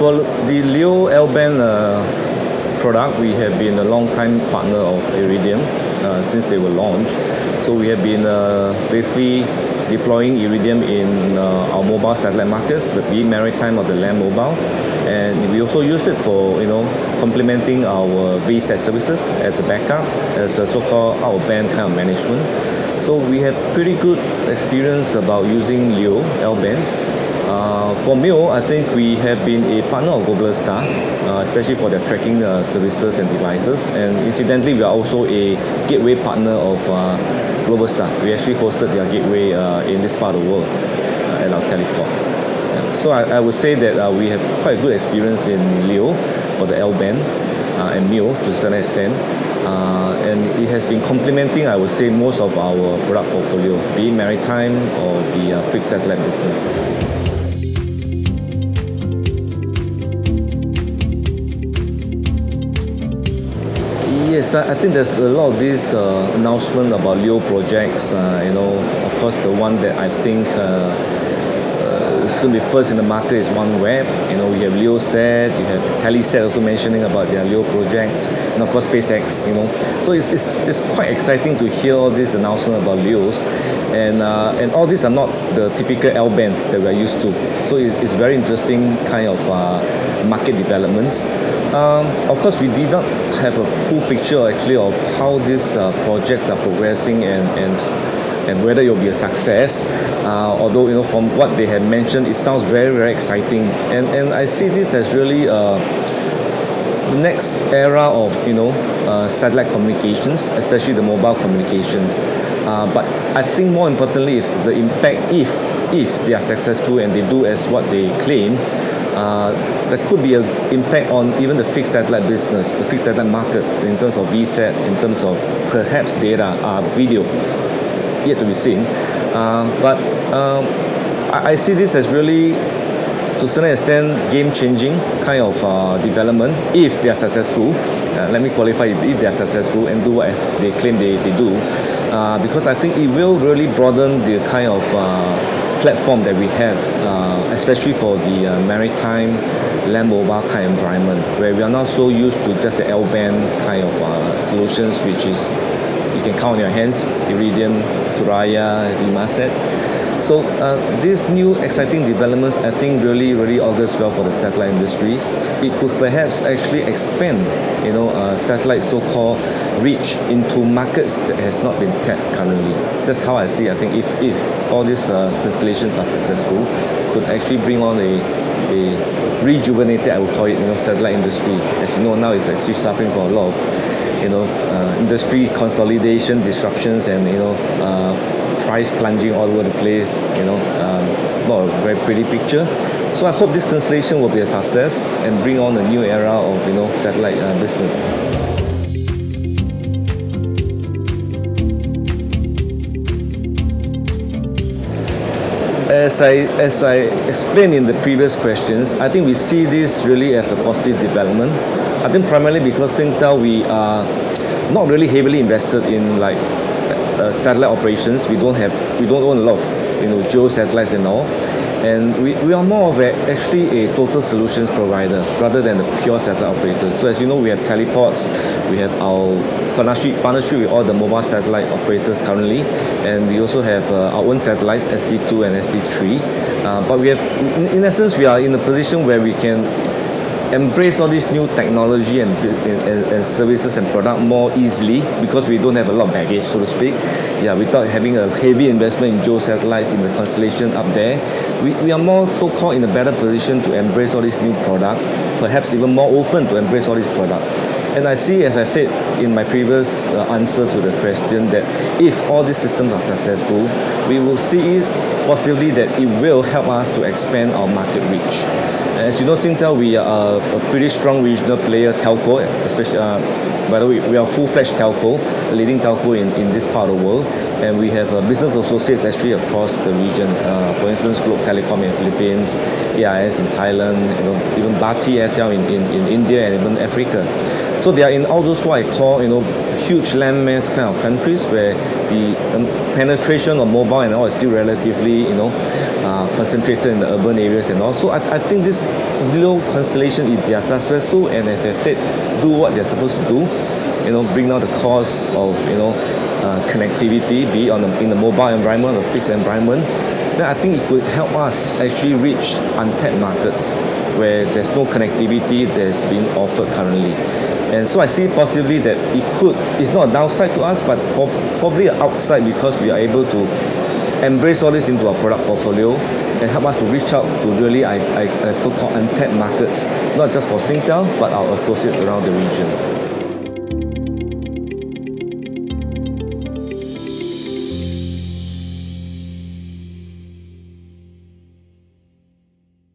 for the LEO L-band product, we have been a long-time partner of Iridium since they were launched. So we have been basically deploying Iridium in our mobile satellite markets, but be it maritime or the land mobile. And we also use it for complementing our VSAT services as a backup, as a so-called out-of-band kind of management. So we have pretty good experience about using LEO L-band. For MEO, I think we have been a partner of Globalstar, especially for their tracking services and devices. And incidentally, we are also a gateway partner of Globalstar. We actually hosted their gateway in this part of the world at our teleport. Yeah. So I would say that we have quite a good experience in LEO for the L-band and MEO to a certain extent. And it has been complementing, I would say, most of our product portfolio, be it maritime or the fixed satellite business. Yes, I think there's a lot of this announcement about LEO projects. Of course, the one that I think is going to be first in the market is OneWeb. We have LeoSat, you have Telesat also mentioning about their LEO projects, and of course SpaceX. So it's quite exciting to hear all this announcement about LEOs, and all these are not the typical L-band that we're used to. So it's very interesting kind of market developments. Of course, we did not have a full picture actually of how these projects are progressing and whether it will be a success. Although from what they have mentioned, it sounds very, very exciting. And I see this as really the next era of satellite communications, especially the mobile communications. But I think more importantly is the impact if they are successful and they do as what they claim. There could be an impact on even the fixed satellite business, the fixed satellite market in terms of VSAT, in terms of perhaps data, video, yet to be seen. But I see this as really, to a certain extent, game-changing kind of development if they are successful. Let me qualify if they are successful and do what they claim they do. Because I think it will really broaden the kind of platform that we have, especially for the maritime, land mobile kind of environment, where we are not so used to just the L-band kind of solutions, which is, you can count on your hands, Iridium, Thuraya, Limaset. So these new exciting developments, I think, really, really augurs well for the satellite industry. It could perhaps actually expand, satellite so-called reach into markets that has not been tapped currently. That's how I see. I think if all these constellations are successful, could actually bring on a rejuvenated, I would call it, satellite industry. As you know, now it's actually suffering for a lot of, industry consolidation, disruptions, and price plunging all over the place. Not a very pretty picture. So I hope this constellation will be a success and bring on a new era of satellite business. As I explained in the previous questions, I think we see this really as a positive development. I think primarily because Singtel, we are not really heavily invested in satellite operations. We don't own a lot of geo satellites and all, and we are more of actually a total solutions provider rather than the pure satellite operators. So as you know, we have teleports, we have our partnership with all the mobile satellite operators currently, and we also have our own satellites, ST2 and ST3. But we have, in essence, we are in a position where we can embrace all this new technology and services and product more easily because we don't have a lot of baggage, so to speak. Yeah, without having a heavy investment in geo satellites in the constellation up there, we are more so-called in a better position to embrace all this new product, perhaps even more open to embrace all these products. And I see, as I said in my previous answer to the question, that if all these systems are successful, we will see possibly that it will help us to expand our market reach. As you know, Singtel, we are a pretty strong regional player, telco, especially, by the way, we are a full-fledged telco, a leading telco in this part of the world, and we have business associates actually across the region. For instance, Globe Telecom in the Philippines, AIS in Thailand, even Bharti Airtel in India and even Africa. So they are in all those what I call, huge landmass kind of countries where the penetration of mobile and all is still relatively, concentrated in the urban areas and all. So I think this LEO constellation, if they are successful and as I said, do what they're supposed to do, bring down the cost of, connectivity, be it in the mobile environment or fixed environment, then I think it could help us actually reach untapped markets where there's no connectivity that's being offered currently. And so I see possibly that it's not a downside to us, but probably an upside because we are able to embrace all this into our product portfolio and help us to reach out to really, I so-called untapped markets, not just for Singtel, but our associates around the region.